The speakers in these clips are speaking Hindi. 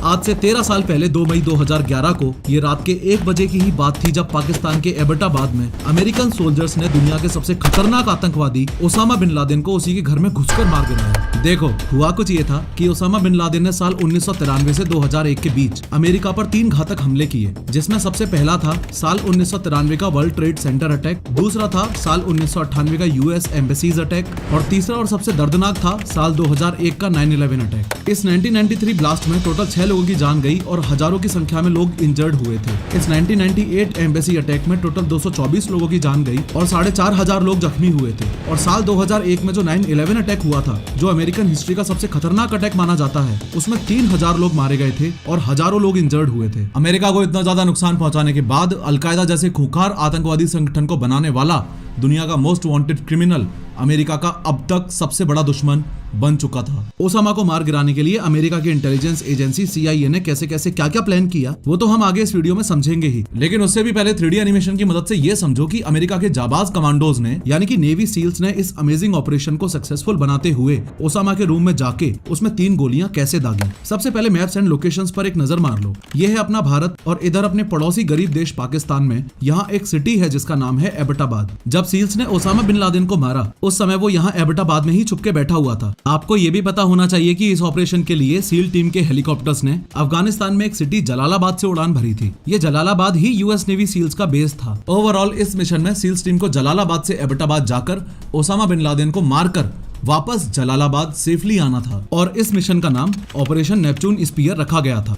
आज से 13 साल पहले 2 मई 2011 को ये रात के 1 बजे की ही बात थी जब पाकिस्तान के एबटाबाद में अमेरिकन सोल्जर्स ने दुनिया के सबसे खतरनाक आतंकवादी ओसामा बिन लादेन को उसी के घर में घुसकर मार गिराया। देखो, हुआ कुछ ये था कि ओसामा बिन लादेन ने साल 1993 से 2001 के बीच अमेरिका पर 3 घातक हमले किए, जिसमें सबसे पहला था साल 1993 का वर्ल्ड ट्रेड सेंटर अटैक, दूसरा था साल 1998 का यूएस एम्बेसीज अटैक और तीसरा और सबसे दर्दनाक था साल 2001 का 9/11 अटैक। इस 1993 ब्लास्ट में टोटल 6 लोगों की जान गई और हजारों की संख्या में लोग इंजर्ड हुए थे। इस 1998 एम्बेसी अटैक में टोटल 224 लोगों की जान गई और 4,500 लोग जख्मी हुए थे। और साल 2001 में जो 9/11 अटैक हुआ था, जो अमेरिकन हिस्ट्री का सबसे खतरनाक अटैक माना जाता है, उसमें 3,000 लोग मारे गए थे और हजारों लोग इंजर्ड हुए थे। अमेरिका को इतना ज्यादा नुकसान पहुंचाने के बाद अलकायदा जैसे खूंखार आतंकवादी संगठन को बनाने वाला दुनिया का मोस्ट वांटेड क्रिमिनल अमेरिका का अब तक सबसे बड़ा दुश्मन बन चुका था। ओसामा को मार गिराने के लिए अमेरिका की इंटेलिजेंस एजेंसी CIA ने कैसे कैसे क्या क्या प्लान किया, वो तो हम आगे इस वीडियो में समझेंगे ही। लेकिन उससे भी पहले 3D एनिमेशन की मदद से ये समझो कि अमेरिका के जाबाज कमांडोज ने यानी कि नेवी सील्स ने इस अमेजिंग ऑपरेशन को सक्सेसफुल बनाते हुए ओसामा के रूम में जाके उसमें 3 गोलियां कैसे दागी। सबसे पहले मैप्स एंड लोकेशंस पर एक नजर मार लो। ये है अपना भारत और इधर अपने पड़ोसी गरीब देश पाकिस्तान में यहाँ एक सिटी है जिसका नाम है एबटाबाद। जब सील्स ने ओसामा बिन लादेन को मारा उस समय वो यहाँ एबटाबाद में ही छुप के बैठा हुआ था। आपको ये भी पता होना चाहिए कि इस ऑपरेशन के लिए सील टीम के हेलीकॉप्टर्स ने अफगानिस्तान में एक सिटी जलालाबाद से उड़ान भरी थी। ये जलालाबाद ही यूएस नेवी सील्स का बेस था। ओवरऑल इस मिशन में सील्स टीम को जलालाबाद से एबटाबाद जाकर ओसामा बिन लादेन को मारकर वापस जलालाबाद सेफली आना था और इस मिशन का नाम ऑपरेशन नेपच्यून स्पीयर रखा गया था।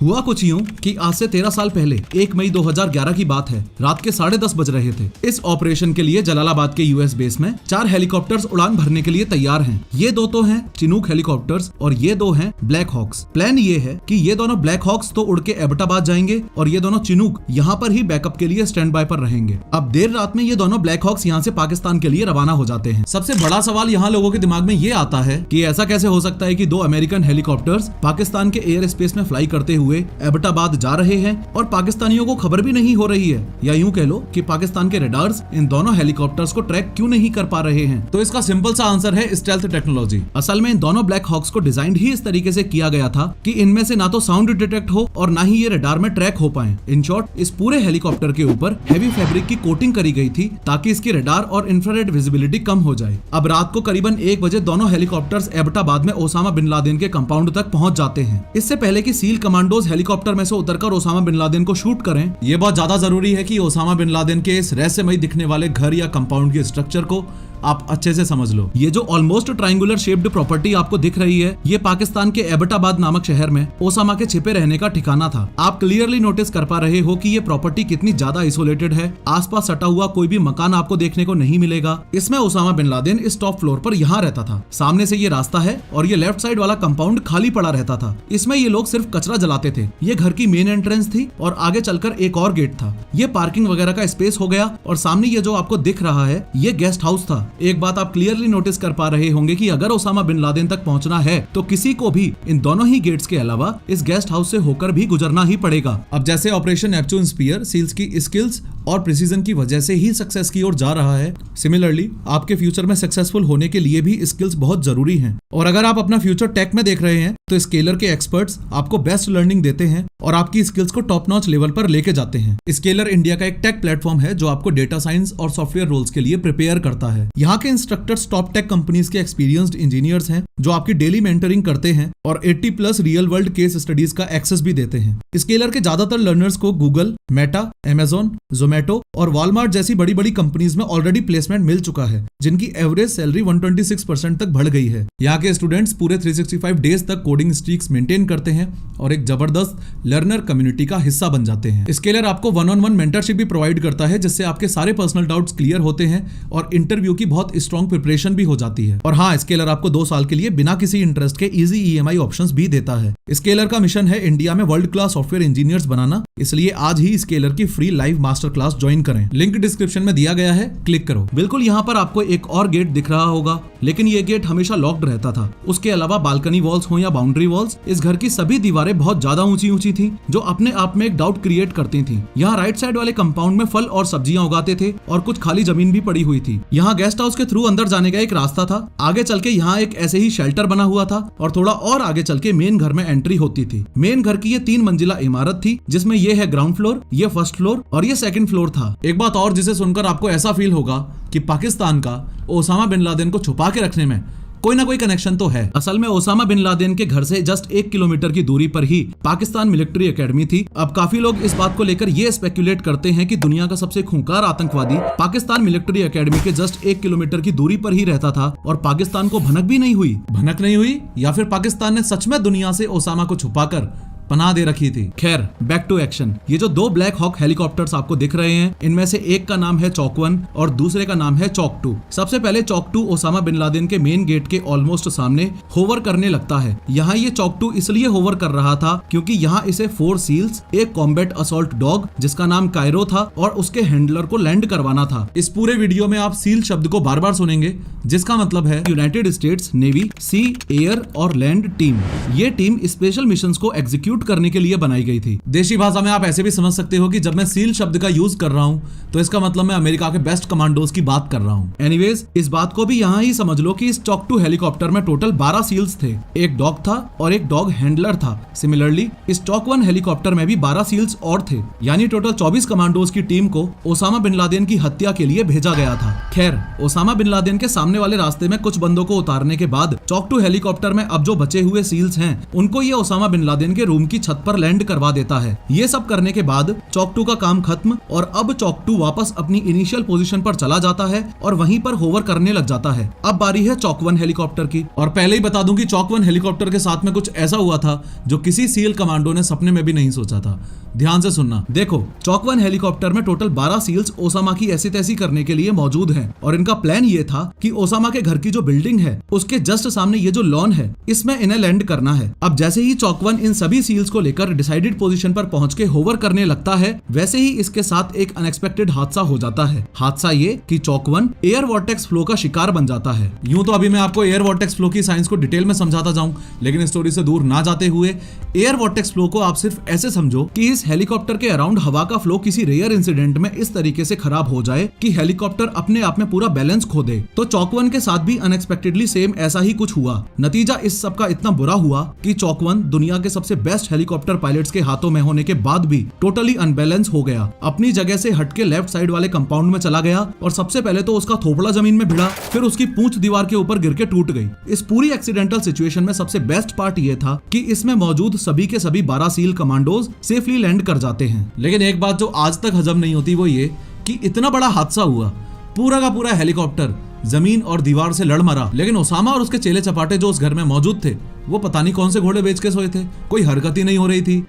हुआ कुछ यूं कि आज से 13 साल पहले 1 मई 2011 की बात है। रात के 10:30 बज रहे थे। इस ऑपरेशन के लिए जलालाबाद के यूएस बेस में 4 हेलीकॉप्टर्स उड़ान भरने के लिए तैयार हैं। ये 2 तो हैं चिनूक हेलीकॉप्टर्स और ये 2 हैं ब्लैक हॉक्स। प्लान ये है कि ये दोनों ब्लैक हॉक्स तो उड़ के एबटाबाद जाएंगे और ये दोनों चिनूक यहाँ पर ही बैकअप के लिए स्टैंड बाय पर रहेंगे। अब देर रात में ये दोनों ब्लैक हॉक्स यहाँ से पाकिस्तान के लिए रवाना हो जाते हैं। सबसे बड़ा सवाल यहाँ लोगों के दिमाग में ये आता है कि ऐसा कैसे हो सकता है कि 2 अमेरिकन हेलीकॉप्टर्स पाकिस्तान के एयर स्पेस में फ्लाई करते हुए एबटाबाद जा रहे हैं और पाकिस्तानियों को खबर भी नहीं हो रही है, या यूं कह लो कि पाकिस्तान के रडार्स इन दोनों हेलीकॉप्टर्स को ट्रैक क्यों नहीं कर पा रहे हैं। तो इसका सिंपल सा आंसर है स्टेल्थ टेक्नोलॉजी। असल में इन दोनों ब्लैक हॉक्स को डिजाइन ही इस तरीके से किया गया था कि इनमें से ना तो साउंड डिटेक्ट हो और ना ही ये रडार में ट्रैक हो पाए। इन शॉर्ट इस पूरे हेलीकॉप्टर के ऊपर हैवी फैब्रिक की कोटिंग करी गई थी ताकि इसकी रडार और इंफ्रारेड विजिबिलिटी कम हो जाए। अब रात को करीबन 1 बजे दोनों हेलीकॉप्टर्स एबटाबाद में ओसामा बिन लादेन के कंपाउंड तक पहुंच जाते हैं। इससे पहले कि सील कमांडोज हेलीकॉप्टर में से उतरकर ओसामा बिन लादेन को शूट करें, ये बहुत ज्यादा जरूरी है कि ओसामा बिन लादेन के इस रहस्यमय दिखने वाले घर या कंपाउंड के स्ट्रक्चर को आप अच्छे से समझ लो। ये जो ऑलमोस्ट ट्रायंगुलर शेप्ड प्रॉपर्टी आपको दिख रही है, ये पाकिस्तान के एबटाबाद नामक शहर में ओसामा के छिपे रहने का ठिकाना था। आप क्लियरली नोटिस कर पा रहे हो कि ये प्रॉपर्टी कितनी ज्यादा आइसोलेटेड है। आसपास सटा हुआ कोई भी मकान आपको देखने को नहीं मिलेगा। इसमें ओसामा बिन लादेन इस टॉप फ्लोर पर यहाँ रहता था। सामने से ये रास्ता है और ये लेफ्ट साइड वाला कंपाउंड खाली पड़ा रहता था। इसमें ये लोग सिर्फ कचरा जलाते थे। ये घर की मेन एंट्रेंस थी और आगे चलकर एक और गेट था। ये पार्किंग वगैरह का स्पेस हो गया और सामने ये जो आपको दिख रहा है ये गेस्ट हाउस था। एक बात आप क्लियरली नोटिस कर पा रहे होंगे कि अगर ओसामा बिन लादेन तक पहुंचना है तो किसी को भी इन दोनों ही गेट्स के अलावा इस गेस्ट हाउस से होकर भी गुजरना ही पड़ेगा। अब जैसे ऑपरेशन नेपच्यून स्पीयर सील्स की स्किल्स और प्रिसीजन की वजह से ही सक्सेस की ओर जा रहा है, सिमिलरली आपके फ्यूचर में सक्सेसफुल होने के लिए भी स्किल्स बहुत जरूरी हैं। और अगर आप अपना फ्यूचर टेक में देख रहे हैं तो स्केलर के एक्सपर्ट्स आपको बेस्ट लर्निंग देते हैं और आपकी स्किल्स को टॉप नॉच लेवल पर लेके जाते हैं। स्केलर इंडिया का एक टेक प्लेटफॉर्म है जो आपको डेटा साइंस और सॉफ्टवेयर रोल्स के लिए प्रिपेयर करता है। यहाँ के इंस्ट्रक्टर्स टॉप टेक कंपनीज के एक्सपीरियंस्ड इंजीनियर्स हैं जो आपकी डेली मेंटरिंग करते हैं और 80+ रियल वर्ल्ड केस स्टडीज का एक्सेस भी देते हैं। स्केलर के ज्यादातर लर्नर्स को गूगल, मेटा, अमेजोन, जोमेटो और वॉलमार्ट जैसी बड़ी बड़ी कंपनीज में ऑलरेडी प्लेसमेंट मिल चुका है, जिनकी एवरेज सैलरी 126% तक बढ़ गई है। यहाँ के स्टूडेंट्स पूरे 365 डेज तक कोडिंग स्ट्रीक्स मेंटेन करते हैं और एक जबरदस्त लर्नर कम्युनिटी का हिस्सा बन जाते हैं। स्केलर आपको 1-on-1 मेंटरशिप भी प्रोवाइड करता है जिससे आपके सारे पर्सनल डाउट्स क्लियर होते हैं और इंटरव्यू की बहुत स्ट्रॉन्ग प्रिपरेशन भी हो जाती है। और हाँ, स्केलर आपको 2 साल के लिए बिना किसी इंटरेस्ट के इजी EMI ऑप्शंस भी देता है। स्केलर का मिशन है इंडिया में वर्ल्ड क्लास सॉफ्टवेयर इंजीनियर्स बनाना, इसलिए आज ही स्केलर की free live master class join करें। लिंक डिस्क्रिप्शन में दिया गया है, क्लिक करो। बिल्कुल यहाँ पर आपको एक और गेट दिख रहा होगा, लेकिन ये गेट हमेशा लॉक्ड रहता था। उसके अलावा बालकनी वॉल्स हो या बाउंड्री वॉल्स, इस घर की सभी दीवारें बहुत ज्यादा ऊंची ऊंची थी, जो अपने आप में एक डाउट क्रिएट करती थी। यहाँ राइट साइड वाले कंपाउंड में फल और सब्जियां उगाते थे और कुछ खाली जमीन भी पड़ी हुई थी। यहाँ गेस्ट हाउस के थ्रू अंदर जाने का एक रास्ता था। आगे चल के यहाँ एक ऐसे ही शेल्टर बना हुआ था और थोड़ा और आगे चल के मेन घर में एंट्री होती थी। मेन घर की ये 3 मंजिला इमारत थी, जिसमें ये है ग्राउंड फ्लोर, ये फर्स्ट फ्लोर और ये सेकंड फ्लोर था। एक बात और जिसे सुनकर आपको ऐसा फील होगा कि पाकिस्तान का ओसामा बिन लादेन को छुपा के रखने में कोई ना कोई कनेक्शन तो है। असल में ओसामा बिन लादेन के घर से जस्ट 1 किलोमीटर की दूरी पर ही पाकिस्तान मिलिट्री एकेडमी थी। अब काफी लोग इस बात को लेकर ये स्पेक्युलेट करते हैं कि दुनिया का सबसे खूंखार आतंकवादी पाकिस्तान मिलिट्री एकेडमी के जस्ट 1 किलोमीटर की दूरी पर ही रहता था और पाकिस्तान को भनक भी नहीं हुई, या फिर पाकिस्तान ने सच में दुनिया से ओसामा को छुपाकर पनाह दे रखी थी। खैर, बैक टू एक्शन। ये जो 2 ब्लैक हॉक हेलीकॉप्टर्स आपको दिख रहे हैं, इनमें से एक का नाम है चॉक 1 और दूसरे का नाम है चॉक 2। सबसे पहले चॉक 2 ओसामा बिन लादेन के मेन गेट के ऑलमोस्ट सामने होवर करने लगता है। यहाँ ये चॉक 2 इसलिए होवर कर रहा था क्योंकि यहाँ इसे 4 सील्स, एक कॉम्बैट असॉल्ट डॉग जिसका नाम कायरो था और उसके हैंडलर को लैंड करवाना था। इस पूरे वीडियो में आप सील शब्द को बार बार सुनेंगे, जिसका मतलब है यूनाइटेड स्टेट्स नेवी सी, एयर और लैंड टीम। ये टीम स्पेशल मिशंस को एग्जीक्यूट करने के लिए बनाई गई थी। देशी भाषा में आप ऐसे भी समझ सकते हो कि जब मैं सील शब्द का यूज कर रहा हूँ तो इसका मतलब मैं अमेरिका के बेस्ट कमांडोज की बात कर रहा हूँ। एनीवेज, इस बात को भी यहाँ ही समझ लो कि इस चॉक 2 हेलीकॉप्टर में टोटल 12 सील्स थे, एक डॉग था और एक डॉग हैंडलर था। सिमिलरली इस चॉक 1 हेलीकॉप्टर में भी 12 सील्स और थे, यानी टोटल 24 कमांडोज की टीम को ओसामा बिन लादेन की हत्या के लिए भेजा गया था। खैर, ओसामा बिन लादेन के सामने वाले रास्ते में कुछ बंदों को उतारने के बाद चॉक 2 हेलीकॉप्टर में अब जो बचे हुए सील्स हैं, उनको ये ओसामा बिन लादेन के रूम की छत पर लैंड करवा देता है। ये सब करने के बाद चॉक 2 का काम खत्म और अब चॉक 2 वापस अपनी इनिशियल पोजीशन पर चला जाता है और वहीं पर होवर करने लग जाता है। अब बारी है चॉक 1 हेलीकॉप्टर की। और पहले ही बता दूं कि चॉक 1 हेलीकॉप्टर के साथ में कुछ ऐसा हुआ था जो किसी सील कमांडो ने सपने में भी नहीं सोचा था। ध्यान से सुनना। देखो, चॉक 1 हेलीकॉप्टर में टोटल 12 सील्स ओसामा की ऐसी तैसी करने के लिए मौजूद हैं और इनका प्लान ये था कि ओसामा के घर की जो बिल्डिंग है उसके जस्ट सामने ये जो लॉन है, इसमें इन्हें लैंड करना है। अब जैसे ही चॉक 1 इन सभी सील्स को लेकर डिसाइडेड पोजीशन पर पहुंच के होवर करने लगता है, वैसे ही इसके साथ एक अनएक्सपेक्टेड हादसा हो जाता है। हादसा ये कि चॉक 1 एयर वॉर्टेक्स फ्लो का शिकार बन जाता है। यूं तो अभी मैं आपको एयर वॉर्टेक्स फ्लो की साइंस को डिटेल में समझाता जाऊं, लेकिन स्टोरी से दूर ना जाते हुए एयर वॉर्टेक्स फ्लो को आप सिर्फ ऐसे समझो कि इस हेलीकॉप्टर के अराउंड हवा का फ्लो किसी रेयर इंसिडेंट में इस तरीके से खराब हो जाए कि हेलीकॉप्टर अपने आप में पूरा बैलेंस खो दे। तो चॉक 1 के साथ भी अनएक्सपेक्टेडली सेम ऐसा ही कुछ हुआ। नतीजा इस सब का इतना बुरा हुआ कि चॉक 1 दुनिया के सबसे बेस्ट हेलीकॉप्टर पायलट्स के हाथों में होने के बाद भी टोटली अनबैलेंस हो गया। अपनी जगह से हटके लेफ्ट साइड वाले कंपाउंड में चला गया और सबसे पहले तो उसका थोपड़ा जमीन में भिड़ा, फिर उसकी पूंछ दीवार के ऊपर गिर के टूट गई। इस पूरी एक्सीडेंटल सिचुएशन में सबसे बेस्ट पार्ट ये था कि इसमें मौजूद सभी के सभी 12 सील कमांडोज सेफली लैंड कर जाते हैं। लेकिन एक बात जो आज तक हजम नहीं होती वो ये कि इतना बड़ा हादसा हुआ, पूरा का पूरा हेलीकॉप्टर जमीन और दीवार से लड़ मरा, लेकिन ओसामा और उसके चेले चपाटे जो उस घर में मौजूद थे वो पता नहीं कौन से घोड़े बेच के सोए थे, कोई हरकत ही नहीं हो रही थी।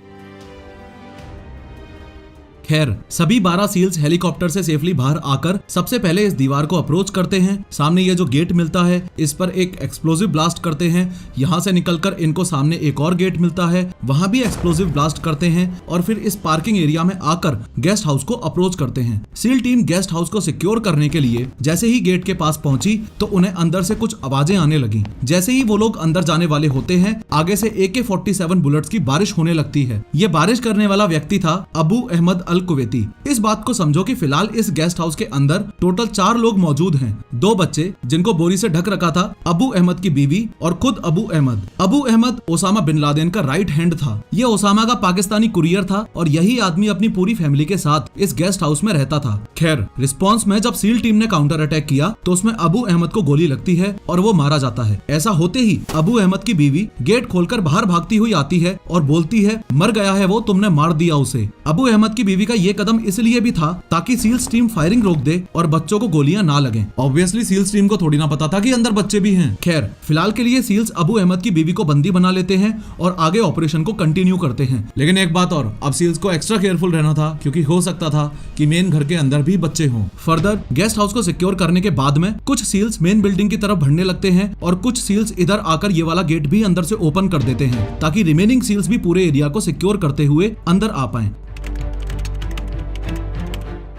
खैर, सभी 12 सील्स हेलीकॉप्टर से सेफली बाहर आकर सबसे पहले इस दीवार को अप्रोच करते हैं। सामने ये जो गेट मिलता है इस पर एक एक्सप्लोसिव ब्लास्ट करते हैं। यहाँ से निकलकर इनको सामने एक और गेट मिलता है, वहां भी एक्सप्लोसिव ब्लास्ट करते हैं और फिर इस पार्किंग एरिया में आकर गेस्ट हाउस को अप्रोच करते हैं। सील टीम गेस्ट हाउस को सिक्योर करने के लिए जैसे ही गेट के पास पहुंची तो उन्हें अंदर से कुछ आवाजें आने लगी। जैसे ही वो लोग अंदर जाने वाले होते हैं, आगे से AK-47 बुलेट्स की बारिश होने लगती है। ये बारिश करने वाला व्यक्ति था अबू अहमद अल कुवैती। इस बात को समझो कि फिलहाल इस गेस्ट हाउस के अंदर टोटल 4 लोग मौजूद हैं। 2 बच्चे जिनको बोरी से ढक रखा था, अबू अहमद की बीवी और खुद Abu Ahmad. Abu Ahmad Osama bin Laden का राइट हैंड था। ये ओसामा का पाकिस्तानी कुरियर था और यही आदमी अपनी पूरी फैमिली के साथ इस गेस्ट हाउस में रहता था। खैर, रिस्पॉन्स में जब सील टीम ने काउंटर अटैक किया तो उसमें अबू अहमद को गोली लगती है और वो मारा जाता है। ऐसा होते ही अबू अहमद की बीवी गेट खोलकर बाहर भागती हुई आती है और बोलती है, मर गया है वो, तुमने मार दिया उसे। अबू अहमद की बीवी का ये कदम इसलिए भी था ताकि सील्स टीम फायरिंग रोक दे और बच्चों को गोलियां ना लगें। ऑब्वियसली सील्स टीम को थोड़ी ना पता था कि अंदर बच्चे भी हैं। खैर, फिलहाल के लिए सील्स अबू अहमद की बीवी को बंदी बना लेते हैं और आगे ऑपरेशन को कंटिन्यू करते हैं। लेकिन एक बात और, अब सील्स को एक्स्ट्रा केयरफुल रहना था क्योंकि हो सकता था कि मेन घर के अंदर भी बच्चे हों। फर्दर गेस्ट हाउस को सिक्योर करने के बाद में कुछ सील्स मेन बिल्डिंग की तरफ बढ़ने लगते हैं और कुछ सील्स इधर आकर ये वाला गेट भी अंदर से ओपन कर देते हैं ताकि रिमेनिंग सील्स भी पूरे एरिया को सिक्योर करते हुए अंदर आ पाएं।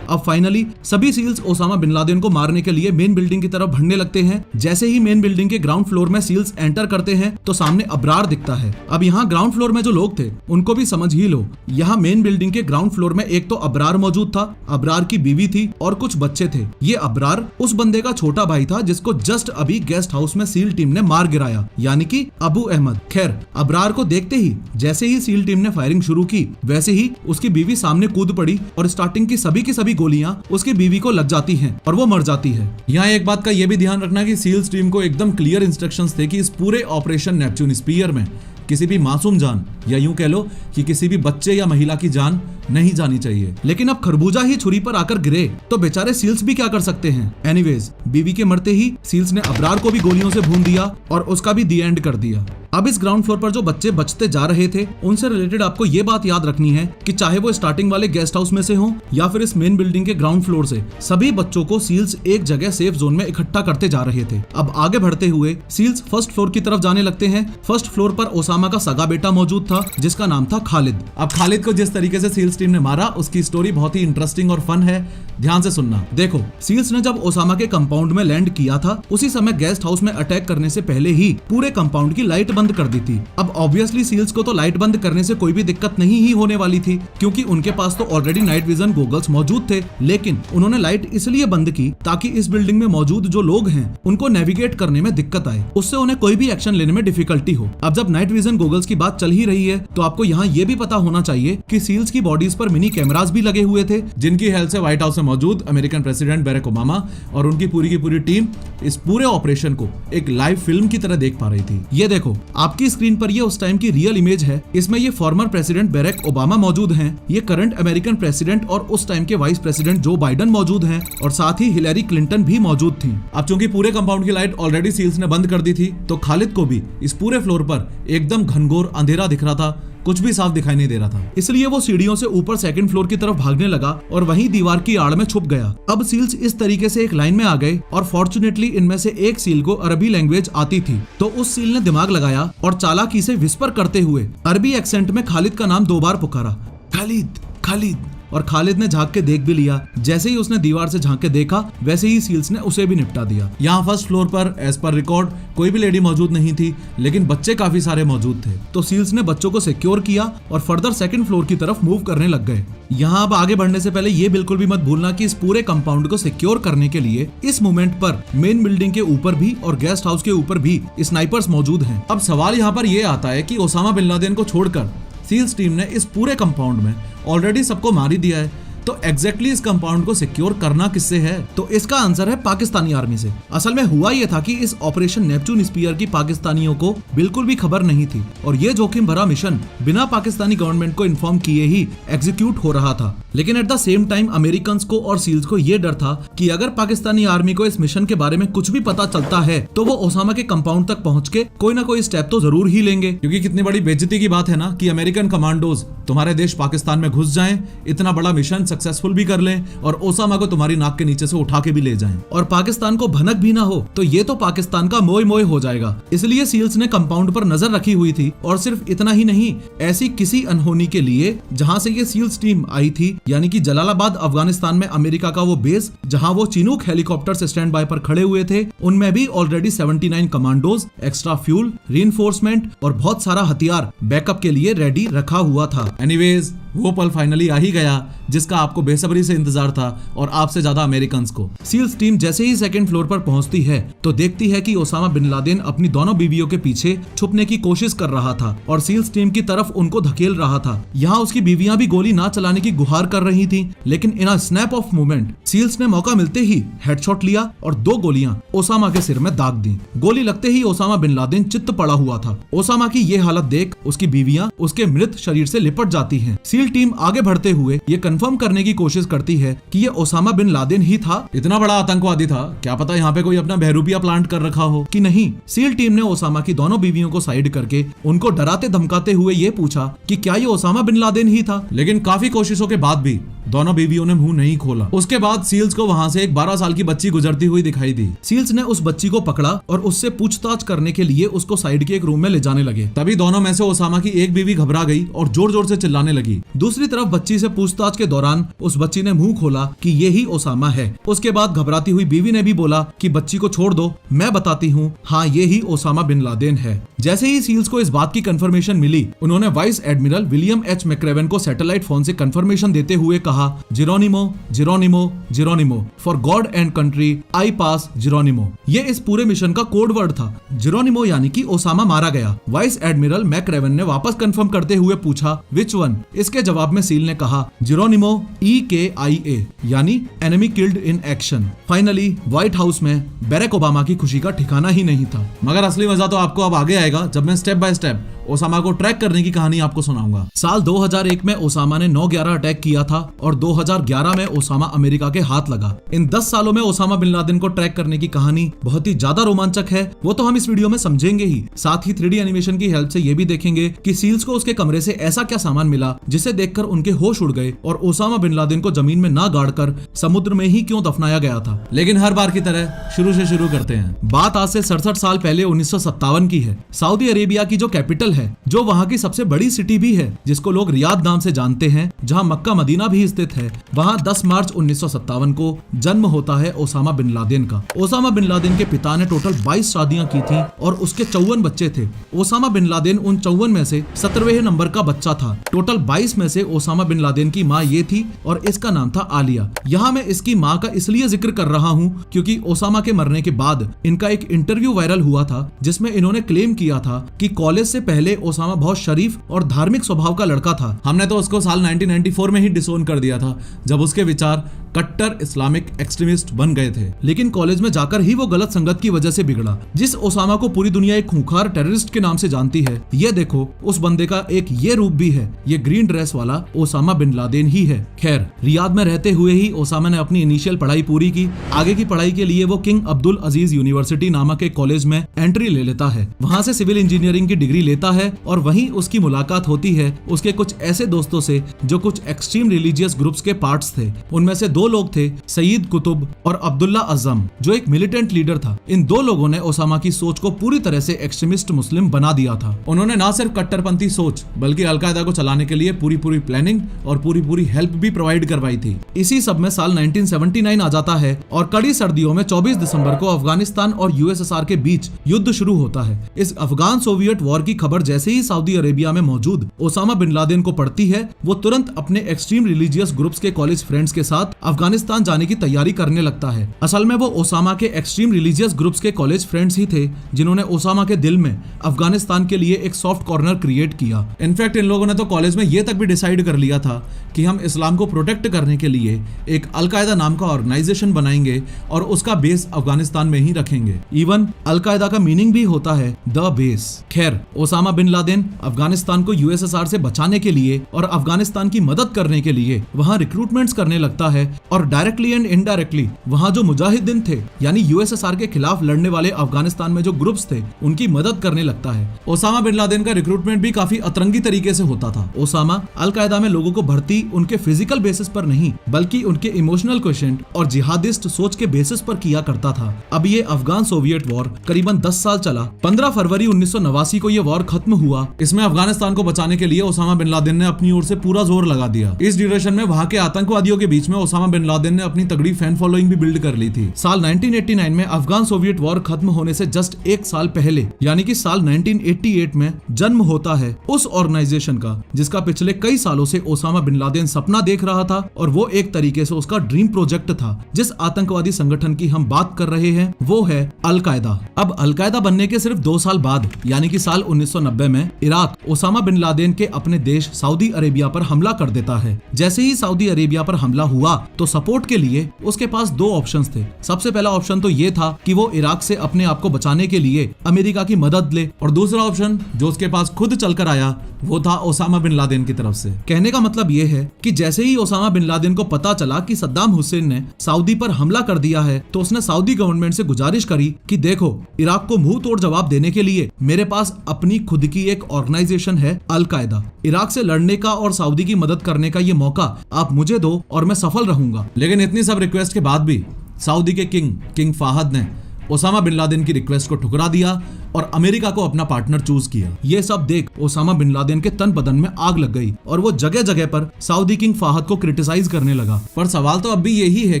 अब फाइनली सभी सील्स ओसामा बिन लादेन को मारने के लिए मेन बिल्डिंग की तरफ बढ़ने लगते हैं। जैसे ही मेन बिल्डिंग के ग्राउंड फ्लोर में सील्स एंटर करते हैं तो सामने अबरार दिखता है। अब यहाँ ग्राउंड फ्लोर में जो लोग थे उनको भी समझ ही लो, यहाँ मेन बिल्डिंग के ग्राउंड फ्लोर में एक तो अबरार मौजूद था, अबरार की बीवी थी और कुछ बच्चे थे। ये अबरार उस बंदे का छोटा भाई था जिसको जस्ट अभी गेस्ट हाउस में सील टीम ने मार गिराया, यानी कि अबू अहमद। खैर, अबरार को देखते ही जैसे ही सील टीम ने फायरिंग शुरू की वैसे ही उसकी बीवी सामने कूद पड़ी और स्टार्टिंग की सभी गोलियां उसकी बीवी को लग जाती हैं और वो मर जाती है। यहाँ एक बात का ये भी ध्यान रखना कि सील्स टीम को एकदम क्लियर इंस्ट्रक्शंस थे कि इस पूरे ऑपरेशन नेपच्यून स्पीयर में किसी भी मासूम जान या यूं कह लो कि किसी भी बच्चे या महिला की जान नहीं जानी चाहिए। लेकिन अब खरबूजा ही छुरी पर आकर गिरे तो बेचारे सील्स भी क्या कर सकते हैं। एनीवेज, बीवी के मरते ही सील्स ने अबरार को भी गोलियों से भून दिया और उसका भी दी एंड कर दिया। अब इस ग्राउंड फ्लोर पर जो बच्चे बचते जा रहे थे उनसे रिलेटेड आपको ये बात याद रखनी है कि चाहे वो स्टार्टिंग वाले गेस्ट हाउस में से हो या फिर इस मेन बिल्डिंग के ग्राउंड फ्लोर से, सभी बच्चों को सील्स एक जगह सेफ जोन में इकट्ठा करते जा रहे थे। अब आगे बढ़ते हुए सील्स फर्स्ट फ्लोर की तरफ जाने लगते हैं। फर्स्ट फ्लोर पर ओसामा का सगा बेटा मौजूद था जिसका नाम था खालिद। अब खालिद को जिस तरीके से सील्स टीम ने मारा उसकी स्टोरी बहुत ही इंटरेस्टिंग और फन है, ध्यान से सुनना। देखो, सील्स ने जब ओसामा के कंपाउंड में लैंड किया था उसी समय गेस्ट हाउस में अटैक करने से पहले ही पूरे कंपाउंड की लाइट बंद कर दी थी। अब ऑब्वियसली सील्स को तो लाइट बंद करने से कोई भी दिक्कत नहीं ही होने वाली थी क्योंकि उनके पास तो ऑलरेडी नाइट विजन गॉगल्स मौजूद थे। लेकिन उन्होंने लाइट इसलिए बंद की ताकि इस बिल्डिंग में मौजूद जो लोग हैं उनको नेविगेट करने में दिक्कत आए, उससे उन्हें कोई भी एक्शन लेने में डिफिकल्टी हो। अब जब नाइट विजन गॉगल्स की बात चल ही रही है तो आपको यहाँ ये भी पता होना चाहिए कि सील्स की बॉडीज पर मिनी कैमरास भी लगे हुए थे जिनकी हेल्प से व्हाइट हाउस में मौजूद अमेरिकन प्रेसिडेंट बैरक ओबामा और उनकी पूरी टीम इस पूरे ऑपरेशन को एक लाइव फिल्म की तरह देख पा रही थी। ये देखो, आपकी स्क्रीन पर ये उस टाइम की रियल इमेज है। इसमें ये फॉर्मर प्रेसिडेंट बैरक ओबामा मौजूद हैं, ये करंट अमेरिकन प्रेसिडेंट और उस टाइम के वाइस प्रेसिडेंट जो बाइडन मौजूद हैं और साथ ही हिलेरी क्लिंटन भी मौजूद थी। अब चूंकि पूरे कंपाउंड की लाइट ऑलरेडी सील्स ने बंद कर दी थी तो खालिद को भी इस पूरे फ्लोर पर एकदम घनघोर अंधेरा दिख रहा था, कुछ भी साफ दिखाई नहीं दे रहा था। इसलिए वो सीढ़ियों से ऊपर सेकंड फ्लोर की तरफ भागने लगा और वहीं दीवार की आड़ में छुप गया। अब सील्स इस तरीके से एक लाइन में आ गए और फॉर्चुनेटली इनमें से एक सील को अरबी लैंग्वेज आती थी तो उस सील ने दिमाग लगाया और चालाकी से विस्पर करते हुए अरबी एक्सेंट में खालिद का नाम 2 बार पुकारा, खालिद खालिद। और खालिद ने झांक के देख भी लिया। जैसे ही उसने दीवार से झांक के देखा वैसे ही सील्स ने उसे भी निपटा दिया। यहाँ फर्स्ट फ्लोर पर एज पर रिकॉर्ड कोई भी लेडी मौजूद नहीं थी लेकिन बच्चे काफी सारे मौजूद थे तो सील्स ने बच्चों को सिक्योर किया और फर्दर सेकंड फ्लोर की तरफ मूव करने लग गए। यहाँ अब आगे बढ़ने से पहले ये बिल्कुल भी मत भूलना कि इस पूरे कंपाउंड को सिक्योर करने के लिए इस मोमेंट पर मेन बिल्डिंग के ऊपर भी और गेस्ट हाउस के ऊपर भी स्नाइपर्स मौजूद हैं। अब सवाल यहाँ पर यह आता है कि ओसामा बिन लादेन को छोड़कर सील्स टीम ने इस पूरे कंपाउंड में ऑलरेडी सबको मार ही दिया है तो एग्जैक्टली इस कंपाउंड को सिक्योर करना किससे है? तो इसका आंसर है पाकिस्तानी आर्मी से। असल में हुआ ये था कि इस ऑपरेशन नेपच्यून स्पीयर की पाकिस्तानियों को बिल्कुल भी खबर नहीं थी और ये जोखिम भरा मिशन बिना पाकिस्तानी गवर्नमेंट को इन्फॉर्म किए ही एग्जीक्यूट हो रहा था। लेकिन at the same time American को और सील्स को ये डर था कि अगर पाकिस्तानी आर्मी को इस मिशन के बारे में कुछ भी पता चलता है तो वो ओसामा के कंपाउंड तक पहुंच के कोई ना कोई स्टेप तो जरूर ही लेंगे, क्योंकि कितनी बड़ी बेइज्जती की बात है ना कि अमेरिकन कमांडोज तुम्हारे देश पाकिस्तान में घुस जाएं, इतना बड़ा मिशन सक्सेसफुल भी कर लें और ओसामा को तुम्हारी नाक के नीचे से उठा के भी ले जाएं और पाकिस्तान को भनक भी ना हो तो ये तो पाकिस्तान का मोय मोय हो जाएगा। इसलिए सील्स ने कंपाउंड पर नजर रखी हुई थी और सिर्फ इतना ही नहीं, ऐसी किसी अनहोनी के लिए जहां से ये सील्स टीम आई थी यानी कि जलालाबाद अफगानिस्तान में अमेरिका का वो बेस जहां वो चिनूक हेलीकॉप्टर स्टैंड बाय पर खड़े हुए थे, उनमें भी already 79 commandos, extra fuel, reinforcement और बहुत सारा हथियार बैकअप के लिए रेडी रखा हुआ था। एनीवेज, वो पल फाइनली आ ही गया जिसका आपको बेसब्री से इंतजार था और आपसे ज्यादा अमेरिकन्स को। सील्स टीम जैसे ही सेकंड फ्लोर पर पहुंचती है तो देखती है कि ओसामा बिन लादेन अपनी दोनों बीवियों के पीछे छुपने की कोशिश कर रहा था और सील्स टीम की तरफ उनको धकेल रहा था। यहाँ उसकी बीवियां भी गोली ना चलाने की गुहार कर रही थी लेकिन in a snap of moment seals ने मौका मिलते ही हेडशॉट लिया और 2 गोलियां ओसामा के सिर में दाग दी। गोली लगते ही ओसामा बिन लादेन चित्त पड़ा हुआ था। ओसामा की ये हालत देख उसकी बीवियां उसके मृत शरीर से लिपट जाती हैं। सील टीम आगे बढ़ते हुए ये कंफर्म करने की कोशिश करती है कि ये ओसामा बिन लादेन ही था। इतना बड़ा आतंकवादी था, क्या पता यहाँ पे कोई अपना बहरूपिया प्लांट कर रखा हो कि नहीं। सील टीम ने ओसामा की दोनों बीवियों को साइड करके उनको डराते धमकाते हुए ये पूछा कि क्या ये ओसामा बिन लादेन ही था, लेकिन काफी कोशिशों के बाद भी दोनों बीवियों ने मुंह नहीं खोला। उसके बाद सील्स को वहां से एक 12 साल की बच्ची गुजरती हुई दिखाई दी। सील्स ने उस बच्ची को पकड़ा और उससे पूछताछ करने के लिए उसको साइड के एक रूम में ले जाने लगे। तभी दोनों में से ओसामा की एक बीवी घबरा गई और जोर जोर से चिल्लाने लगी। दूसरी तरफ बच्ची से पूछताछ के दौरान उस बच्ची ने मुंह खोला कि ये ही ओसामा है। उसके बाद घबराती हुई बीवी ने भी बोला कि बच्ची को छोड़ दो, मैं बताती हूँ, हाँ ये ही ओसामा बिन लादेन है। जैसे ही सील्स को इस बात की कंफर्मेशन मिली, उन्होंने vice admiral William H McRaven को सैटेलाइट फोन से कंफर्मेशन देते हुए कहा, Geronimo Geronimo Geronimo, for God and country I pass Geronimo. ये इस पूरे मिशन का कोड वर्ड था। जेरोनिमो यानी कि ओसामा मारा गया। वाइस एडमिरल मैक्रेवन ने वापस कंफर्म करते हुए पूछा, विच वन? इसके जवाब में सील ने कहा, जेरोनिमो EKIA यानी enemy killed in action. Finally white house में बैरक ओबामा की खुशी का ठिकाना ही नहीं था। मगर असली मजा तो आपको अब आगे आएगा जब मैं स्टेप बाय स्टेप ओसामा को ट्रैक करने की कहानी आपको सुनाऊंगा। साल 2001 में ओसामा ने 9/11 अटैक किया था और 2011 में ओसामा अमेरिका के हाथ लगा। इन 10 सालों में ओसामा बिन लादेन को ट्रैक करने की कहानी बहुत ही ज्यादा रोमांचक है, वो तो हम इस वीडियो में समझेंगे ही। साथ ही 3D एनिमेशन की हेल्प से ये भी देखेंगे कि सील्स को उसके कमरे से ऐसा क्या सामान मिला जिसे देखकर उनके होश उड़ गए और ओसामा बिन लादेन को जमीन में ना गाड़कर समुद्र में ही क्यों दफनाया गया था। लेकिन हर बार की तरह शुरू से शुरू करते हैं। बात आज से 67 साल पहले 1957 की है। सऊदी अरेबिया की जो कैपिटल है, जो वहाँ की सबसे बड़ी सिटी भी है, जिसको लोग रियाद नाम से जानते हैं, जहाँ मक्का मदीना भी स्थित है, वहाँ 10 मार्च 1957 को जन्म होता है ओसामा बिन लादेन का। ओसामा बिन लादेन के पिता ने टोटल 22 शादियां की थी और उसके 54 बच्चे थे। ओसामा बिन लादेन उन 54 में से 17वें नंबर का बच्चा था। टोटल 22 में से ओसामा बिन लादेन की माँ ये थी और इसका नाम था आलिया। यहाँ मैं इसकी माँ का इसलिए जिक्र कर रहा हूँ क्योंकि ओसामा के मरने के बाद इनका एक इंटरव्यू वायरल हुआ था जिसमें इन्होंने क्लेम किया था कि कॉलेज से पहले ओसामा बहुत शरीफ और धार्मिक स्वभाव का लड़का था। हमने तो उसको साल 1994 में ही डिसोन कर दिया था जब उसके विचार कट्टर इस्लामिक एक्सट्रीमिस्ट बन गए थे। लेकिन कॉलेज में जाकर ही वो गलत संगत की वजह से बिगड़ा। जिस ओसामा को पूरी दुनिया एक खूंखार टेररिस्ट के नाम से जानती है, ये देखो उस बंदे का एक ये रूप भी है। ये ग्रीन ड्रेस वाला ओसामा बिन लादेन ही है। खैर, रियाद में रहते हुए ही ओसामा ने अपनी इनिशियल पढ़ाई पूरी की। आगे की पढ़ाई के लिए वो किंग अब्दुल अजीज यूनिवर्सिटी नामक एक कॉलेज में एंट्री ले लेता है। वहाँ से सिविल इंजीनियरिंग की डिग्री लेता है और वहीं उसकी मुलाकात होती है उसके कुछ ऐसे दोस्तों से जो कुछ एक्सट्रीम रिलीजियस ग्रुप्स के पार्ट्स थे। उनमें से 2 लोग थे, सईद कुतुब और अब्दुल्ला अज़म, जो एक मिलिटेंट लीडर था। इन 2 लोगों ने ओसामा की सोच को पूरी तरह से एक्सट्रीमिस्ट मुस्लिम बना दिया था। उन्होंने ना सिर्फ कट्टरपंथी सोच बल्कि अलकायदा को चलाने के लिए पूरी प्लानिंग और पूरी हेल्प भी प्रोवाइड करवाई थी। इसी सब में साल 1979 आ जाता है और कड़ी सर्दियों में 24 दिसंबर को अफगानिस्तान और USSR के बीच युद्ध शुरू होता है। इस अफगान सोवियत वॉर की खबर जैसे ही सऊदी अरेबिया में मौजूद ओसामा बिन लादेन को पड़ती है, वो तुरंत अपने एक्सट्रीम रिलीजियस ग्रुप्स के कॉलेज फ्रेंड्स के साथ अफगानिस्तान जाने की तैयारी करने लगता है। असल में वो ओसामा के एक्सट्रीम रिलीजियस ग्रुप्स के कॉलेज फ्रेंड्स ही थे जिन्होंने ओसामा के दिल में अफगानिस्तान के लिए एक सॉफ्ट कॉर्नर क्रिएट किया। इनफैक्ट इन लोगों ने तो कॉलेज में ये तक भी डिसाइड कर लिया था कि हम इस्लाम को प्रोटेक्ट करने के लिए एक अलकायदा नाम का ऑर्गेनाइजेशन बनाएंगे और उसका बेस अफगानिस्तान में ही रखेंगे। इवन अलकायदा का मीनिंग भी होता है द बेस। खैर, ओसामा बिन लादेन अफगानिस्तान को USSR से बचाने के लिए और अफगानिस्तान की मदद करने के लिए वहां रिक्रूटमेंट्स करने लगता है और डायरेक्टली एंड इनडायरेक्टली वहां जो मुजाहिदीन थे यानी USSR के खिलाफ लड़ने वाले अफगानिस्तान में जो ग्रुप्स थे उनकी मदद करने लगता है। ओसामा बिन लादेन का रिक्रूटमेंट भी काफी अतरंगी तरीके से होता था। ओसामा अलकायदा में लोगों को भर्ती उनके फिजिकल बेसिस पर नहीं बल्कि उनके इमोशनल क्वेश्चन और जिहादिस्ट सोच के बेसिस पर किया करता था। अब ये अफगान सोवियत वॉर करीबन 10 साल चला। 15 फरवरी 1989 को ये वॉर खत्म हुआ। इसमें अफगानिस्तान को बचाने के लिए ओसामा बिन लादेन ने अपनी ओर से पूरा जोर लगा दिया। इस ड्यूरेशन में वहां के आतंकवादियों के बीच में ओसामा बिन लादेन ने अपनी तगड़ी फैन फॉलोइंग भी बिल्ड कर ली थी। साल 1989 में अफगान सोवियत वॉर खत्म होने से जस्ट 1 साल पहले यानी कि साल 1988 में जन्म होता है उस ऑर्गेनाइजेशन का जिसका पिछले कई सालों से ओसामा बिन लादेन सपना देख रहा था और वो एक तरीके से उसका ड्रीम प्रोजेक्ट था। जिस आतंकवादी संगठन की हम बात कर रहे हैं वो है अलकायदा। अब अलकायदा बनने के सिर्फ 2 साल बाद यानी कि साल 1990 में इराक ओसामा बिन लादेन के अपने देश सऊदी अरेबिया पर हमला कर देता है। जैसे ही सऊदी अरेबिया पर हमला हुआ तो सपोर्ट के लिए उसके पास दो ऑप्शंस थे। सबसे पहला ऑप्शन तो ये था कि वो इराक से अपने आप को बचाने के लिए अमेरिका की मदद ले, और दूसरा ऑप्शन जो उसके पास खुद चलकर आया वो था ओसामा बिन लादेन की तरफ से। कहने का मतलब ये है कि जैसे ही ओसामा बिन लादेन को पता चला कि सद्दाम हुसैन ने सऊदी पर हमला कर दिया है, तो उसने सऊदी गवर्नमेंट से गुजारिश करी कि देखो, इराक को मुंह तोड़ जवाब देने के लिए मेरे पास अपनी खुद की एक ऑर्गेनाइजेशन है, अल कायदा। इराक से लड़ने का और सऊदी की मदद करने का ये मौका आप मुझे दो और मैं सफल रहूंगा। लेकिन इतनी सब रिक्वेस्ट के बाद भी सऊदी के किंग फाहद ने ओसामा बिन लादेन की रिक्वेस्ट को ठुकरा दिया और अमेरिका को अपना पार्टनर चूज किया। ये सब देख ओसामा बिन लादेन के तन बदन में आग लग गई और वो जगह जगह पर सऊदी किंग फाहद को क्रिटिसाइज करने लगा। पर सवाल तो अब भी यही है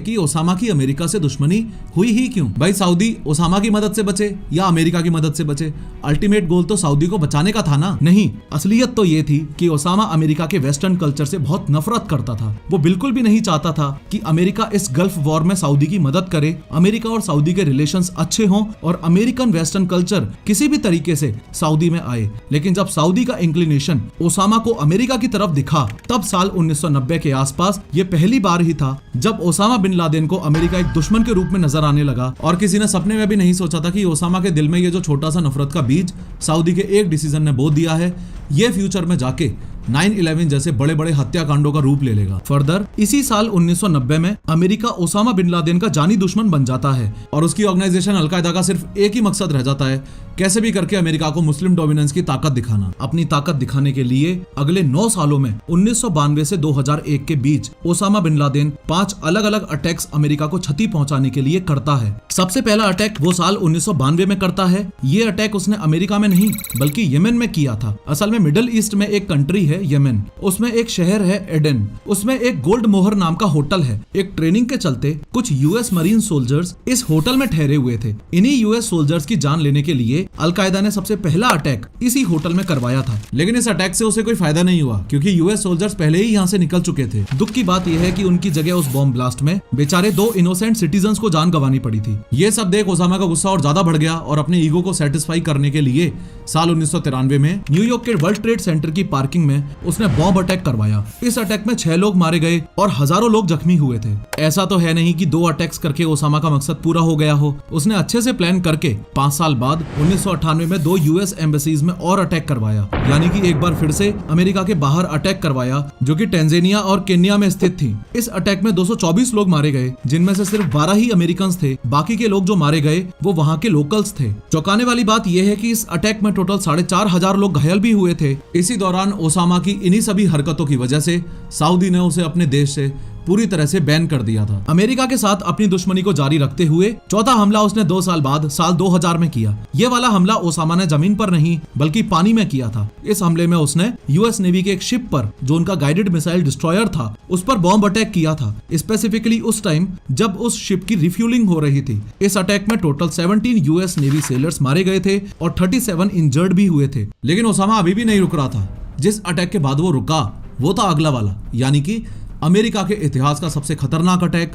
कि ओसामा की अमेरिका से दुश्मनी हुई ही क्यों? भाई सऊदी ओसामा की मदद से बचे या अमेरिका की मदद से बचे? अल्टीमेट गोल तो सऊदी को बचाने का था ना। नहीं, असलियत तो ये थी कि ओसामा अमेरिका के वेस्टर्न कल्चर से बहुत नफरत करता था। वो बिल्कुल भी नहीं चाहता था कि अमेरिका इस गल्फ वॉर में सऊदी की मदद करे, अमेरिका और सऊदी के रिलेशंस अच्छे हों और अमेरिकन वेस्टर्न कल्चर किसी भी तरीके से सऊदी में आए। लेकिन जब सऊदी का इंक्लिनेशन ओसामा को अमेरिका की तरफ दिखा, तब साल 1990 के आसपास ये पहली बार ही था जब ओसामा बिन लादेन को अमेरिका एक दुश्मन के रूप में नजर आने लगा। और किसी ने सपने में भी नहीं सोचा था कि ओसामा के दिल में ये जो छोटा सा नफरत का बीज सऊदी के एक डिसीजन ने बो दिया है, ये फ्यूचर में जाके 9/11 जैसे बड़े बड़े हत्याकांडों का रूप ले लेगा। फर्दर इसी साल 1990 में अमेरिका ओसामा बिन लादेन का जानी दुश्मन बन जाता है और उसकी ऑर्गेनाइजेशन अल कायदा का सिर्फ एक ही मकसद रह जाता है, कैसे भी करके अमेरिका को मुस्लिम डोमिनेंस की ताकत दिखाना। अपनी ताकत दिखाने के लिए अगले 9 सालों में 1992 से 2001 के बीच ओसामा बिन लादेन 5 अलग अलग अटैक्स अमेरिका को क्षति पहुंचाने के लिए करता है। सबसे पहला अटैक वो साल 1992 में करता है। ये अटैक उसने अमेरिका में नहीं बल्कि यमन में किया था। असल में मिडिल ईस्ट में एक कंट्री है यमन, उसमें एक शहर है एडन, उसमें एक गोल्ड मोहर नाम का होटल है। एक ट्रेनिंग के चलते कुछ यूएस मरीन सोल्जर्स इस होटल में ठहरे हुए थे। इन्हीं यूएस सोल्जर्स की जान लेने के लिए अल कायदा ने सबसे पहला अटैक इसी होटल में करवाया था। लेकिन इस अटैक से उसे कोई फायदा नहीं हुआ क्योंकि यूएस सोल्जर्स पहले ही यहाँ से निकल चुके थे। दुख की बात यह है कि उनकी जगह उस बॉम्ब ब्लास्ट में बेचारे 2 इनोसेंट सिटीजन्स को जान गंवानी पड़ी थी। ये सब देख ओसामा का गुस्सा और ज्यादा बढ़ गया और अपने ईगो को सेटिस्फाई करने के लिए साल 1993 में न्यूयॉर्क के वर्ल्ड ट्रेड सेंटर की पार्किंग में उसने बॉम्ब अटैक करवाया। इस अटैक में 6 लोग मारे गए और हजारों लोग जख्मी हुए थे। ऐसा तो है नहीं कि 2 अटैक्स करके ओसामा का मकसद पूरा हो गया हो। उसने अच्छे से प्लान करके 5 साल बाद 1998 में 2 यूएस एम्बेसीज में और अटैक करवाया, यानी कि एक बार फिर से अमेरिका के बाहर अटैक करवाया जो कि टेंजानिया और केन्या में स्थित थी। इस अटैक में 224 लोग मारे गए, जिनमें से सिर्फ 12 ही अमेरिकन थे। बाकी के लोग जो मारे गए वो वहाँ के लोकल्स थे। चौंकाने वाली बात यह है कि इस अटैक में टोटल 4,500 लोग घायल भी हुए थे। इसी दौरान ओसामा की इन्हीं सभी हरकतों की वजह से सऊदी ने उसे अपने देश से पूरी तरह से बैन कर दिया था। अमेरिका के साथ अपनी दुश्मनी को जारी रखते हुए चौथा हमला उसने 2 साल बाद साल 2000 में किया। ये वाला हमला ओसामा ने जमीन पर नहीं बल्कि पानी में किया था। इस हमले में उसने यूएस नेवी के एक शिप पर, जो उनका गाइडेड मिसाइल डिस्ट्रॉयर था, उस पर बॉम्ब अटैक किया था, स्पेसिफिकली उस टाइम जब उस शिप की रिफ्यूलिंग हो रही थी। इस अटैक में टोटल 17 यूएस नेवी सेलर्स मारे गए थे और 37 इंजर्ड भी हुए थे। लेकिन ओसामा अभी भी नहीं रुक रहा था। जिस अटैक के बाद वो रुका वो था अगला वाला, यानी कि अमेरिका के इतिहास का सबसे खतरनाक अटैक,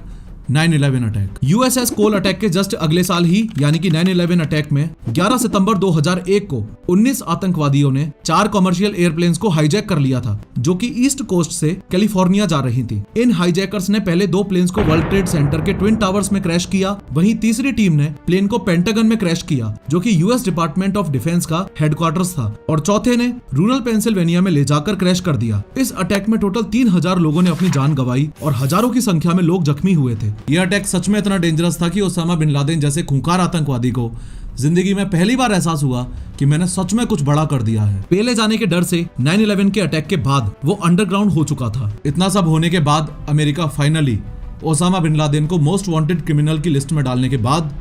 9/11 अटैक। यूएसएस कोल अटैक के जस्ट अगले साल ही यानी कि 9/11 अटैक में 11 सितंबर 2001 को 19 आतंकवादियों ने 4 कमर्शियल एयरप्लेन्स को हाईजैक कर लिया था, जो कि ईस्ट कोस्ट से कैलिफोर्निया जा रही थी। इन हाईजैकर्स ने पहले 2 प्लेन्स को वर्ल्ड ट्रेड सेंटर के ट्विन टावर्स में क्रैश किया। वहीं तीसरी टीम ने प्लेन को पेंटागन में क्रैश किया, जो कि यूएस डिपार्टमेंट ऑफ डिफेंस का हेडक्वार्टर्स था, और चौथे ने रूरल पेंसिल्वेनिया में ले जाकर क्रैश कर दिया। इस अटैक में टोटल 3000 लोगों ने अपनी जान गंवाई और हजारों की संख्या में लोग जख्मी हुए थे। यह अटैक सच में इतना डेंजरस था कि ओसामा बिन लादेन जैसे खूंखार आतंकवादी को जिंदगी में पहली बार एहसास हुआ कि मैंने सच में कुछ बड़ा कर दिया है। पेले जाने के डर से 9/11 के अटैक के बाद वो अंडरग्राउंड हो चुका था। इतना सब होने के बाद America finally Osama bin Laden को मोस्ट वांटेड क्रिमिनल की लिस्ट में डालने के बाद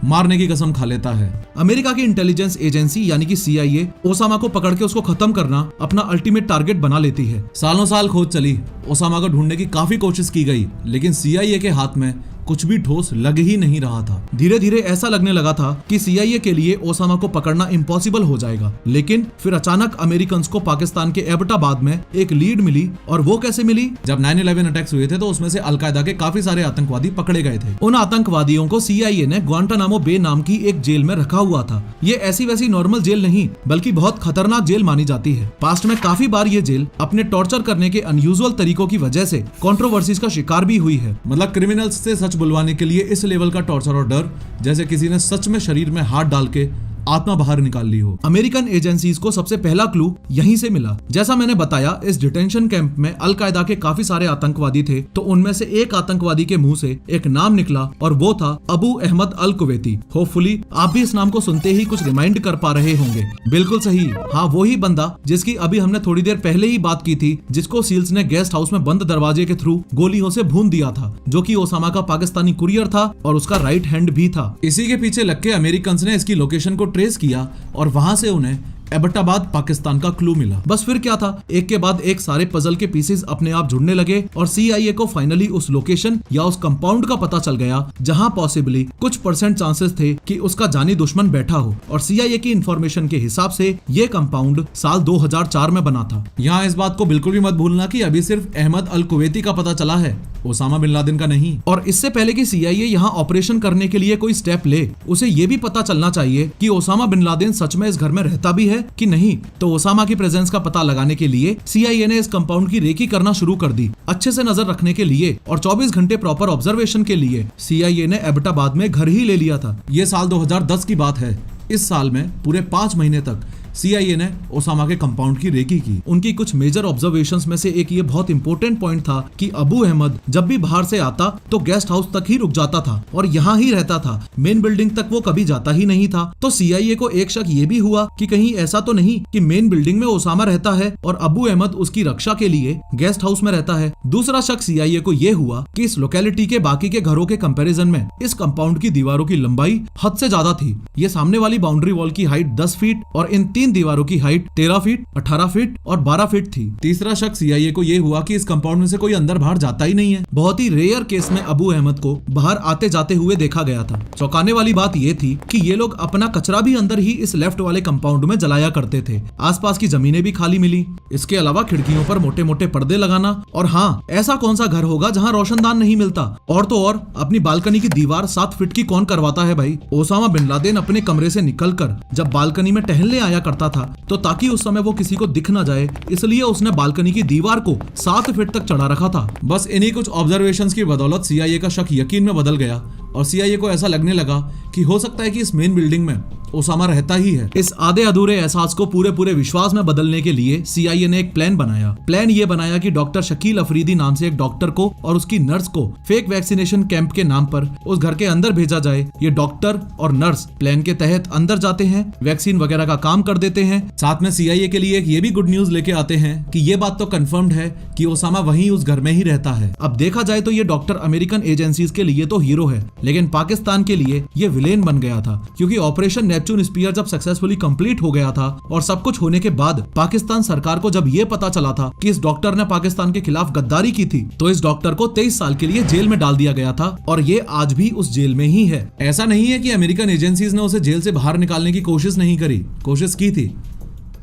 मारने की कसम खा लेता है। अमेरिका की इंटेलिजेंस एजेंसी यानी कि CIA ओसामा को पकड़ के उसको खत्म करना अपना अल्टीमेट टारगेट बना लेती है। सालों साल खोज चली, ओसामा को ढूंढने की काफी कोशिश की गई, लेकिन CIA के हाथ में कुछ भी ठोस लग ही नहीं रहा था। धीरे धीरे ऐसा लगने लगा था कि CIA के लिए ओसामा को पकड़ना इम्पॉसिबल हो जाएगा। लेकिन फिर अचानक अमेरिकन को पाकिस्तान के एबटाबाद में एक लीड मिली। और वो कैसे मिली? जब 9/11 अटैक्स हुए थे तो उसमें से अलकायदा के काफी सारे आतंकवादी पकड़े गए थे। उन आतंकवादियों को CIA ने ग्वांटानामो बे नाम की एक जेल में रखा हुआ था। ये ऐसी वैसी नॉर्मल जेल नहीं बल्कि बहुत खतरनाक जेल मानी जाती है। पास्ट में काफी बार ये जेल अपने टॉर्चर करने के अनयूजुअल तरीकों की वजह से कंट्रोवर्सीज का शिकार भी हुई है। मतलब क्रिमिनल्स से सच बुलवाने के लिए इस लेवल का टॉर्चर और डर, जैसे किसी ने सच में शरीर में हाथ डाल के आत्मा बाहर निकाल ली हो। अमेरिकन एजेंसीज को सबसे पहला क्लू यहीं से मिला। जैसा मैंने बताया, इस डिटेंशन कैंप में अलकायदा के काफी सारे आतंकवादी थे, तो उनमें से एक आतंकवादी के मुंह से एक नाम निकला और वो था अबू अहमद अल कुवैती। होपफुली आप भी इस नाम को सुनते ही कुछ रिमाइंड कर पा रहे होंगे। बिल्कुल सही, हाँ वही बंदा जिसकी अभी हमने थोड़ी देर पहले ही बात की थी, जिसको सील्स ने गेस्ट हाउस में बंद दरवाजे के थ्रू गोलियों से भून दिया था, जो कि ओसामा का पाकिस्तानी कुरियर था और उसका राइट हैंड भी था। इसी के पीछे लग के अमेरिकन ने इसकी लोकेशन को ट्रेस किया और वहां से उन्हें एबटाबाद पाकिस्तान का क्लू मिला। बस फिर क्या था, एक के बाद एक सारे पजल के पीसेस अपने आप जुड़ने लगे और CIA को फाइनली उस लोकेशन या उस कंपाउंड का पता चल गया जहां पॉसिबली कुछ % चांसेस थे कि उसका जानी दुश्मन बैठा हो। और CIA की इंफॉर्मेशन के हिसाब से ये कंपाउंड साल 2004 में बना था। यहाँ इस बात को बिल्कुल भी मत भूलना कि अभी सिर्फ अहमद अल कुवैती का पता चला है, ओसामा बिन लादेन का नहीं। और इससे पहले कि CIA यहाँ ऑपरेशन करने के लिए कोई स्टेप ले, उसे ये भी पता चलना चाहिए कि ओसामा बिन लादेन सच में इस घर में रहता भी है कि नहीं। तो ओसामा की प्रेजेंस का पता लगाने के लिए CIA ने इस कंपाउंड की रेकी करना शुरू कर दी, अच्छे से नजर रखने के लिए और 24 घंटे प्रॉपर ऑब्जर्वेशन के लिए CIA ने एबटाबाद में घर ही ले लिया था। ये साल 2010 की बात है। इस साल में पूरे 5 महीने तक CIA ने ओसामा के कंपाउंड की रेकी की। उनकी कुछ मेजर ऑब्जर्वेशंस में से एक ये बहुत इंपॉर्टेंट पॉइंट था कि अबू अहमद जब भी बाहर से आता तो गेस्ट हाउस तक ही रुक जाता था और यहाँ ही रहता था, मेन बिल्डिंग तक वो कभी जाता ही नहीं था। तो CIA को एक शक ये भी हुआ कि कहीं ऐसा तो नहीं कि मेन बिल्डिंग में ओसामा रहता है और अबू अहमद उसकी रक्षा के लिए गेस्ट हाउस में रहता है। दूसरा शक CIA को ये हुआ कि इस लोकेलिटी के बाकी के घरों के कंपैरिजन में इस कंपाउंड की दीवारों की लंबाई हद से ज्यादा थी। ये सामने वाली बाउंड्री वॉल की हाइट 10 फीट और इन 3 दीवारों की हाइट 13 फीट, 18 फीट और 12 फीट थी। तीसरा शक CIA को ये हुआ कि इस कंपाउंड में से कोई अंदर बाहर जाता ही नहीं है। बहुत ही रेयर केस में अबू अहमद को बाहर आते जाते हुए देखा गया था। चौंकाने वाली बात ये थी कि ये लोग अपना कचरा भी अंदर ही इस लेफ्ट वाले कंपाउंड में जलाया करते थे। आसपास की जमीनें भी खाली मिली। इसके अलावा खिड़कियों पर मोटे मोटे पर्दे लगाना। और हाँ, ऐसा कौन सा घर होगा जहाँ रोशनदान नहीं मिलता। और तो और अपनी बालकनी की दीवार 7 फीट की कौन करवाता है भाई। ओसामा बिन लादेन अपने कमरे से निकलकर जब बालकनी में टहलने आया करता था तो ताकि उस समय वो किसी को दिख ना जाए, इसलिए उसने बालकनी की दीवार को 7 फीट तक चढ़ा रखा था। बस इन्हीं कुछ ऑब्जर्वेशंस की बदौलत CIA का शक यकीन में बदल गया और CIA को ऐसा लगने लगा कि हो सकता है कि इस मेन बिल्डिंग में ओसामा रहता ही है। इस आधे अधूरे एहसास को पूरे विश्वास में बदलने के लिए CIA ने एक प्लान बनाया। प्लान ये बनाया कि डॉक्टर शकील अफरीदी नाम से एक डॉक्टर को और उसकी नर्स को फेक वैक्सीनेशन कैंप के नाम पर उस घर के अंदर भेजा जाए। ये डॉक्टर और नर्स प्लान के तहत अंदर जाते हैं, वैक्सीन वगैरह का काम कर देते हैं। साथ में CIA के लिए एक ये भी गुड न्यूज लेके आते हैं कि ये बात तो कंफर्म्ड है कि ओसामा वहीं उस घर में ही रहता है। अब देखा जाए तो ये डॉक्टर अमेरिकन एजेंसीज के लिए तो हीरो है, लेकिन पाकिस्तान के लिए ये विलेन बन गया था, क्योंकि ऑपरेशन नेपच्यून स्पीयर जब सक्सेसफुली कंप्लीट हो गया था और सब कुछ होने के बाद पाकिस्तान सरकार को जब ये पता चला था कि इस डॉक्टर ने पाकिस्तान के खिलाफ गद्दारी की थी, तो इस डॉक्टर को 23 साल के लिए जेल में डाल दिया गया था और ये आज भी उस जेल में ही है। ऐसा नहीं है कि अमेरिकन एजेंसीज ने उसे जेल से बाहर निकालने की कोशिश नहीं करी, कोशिश की थी,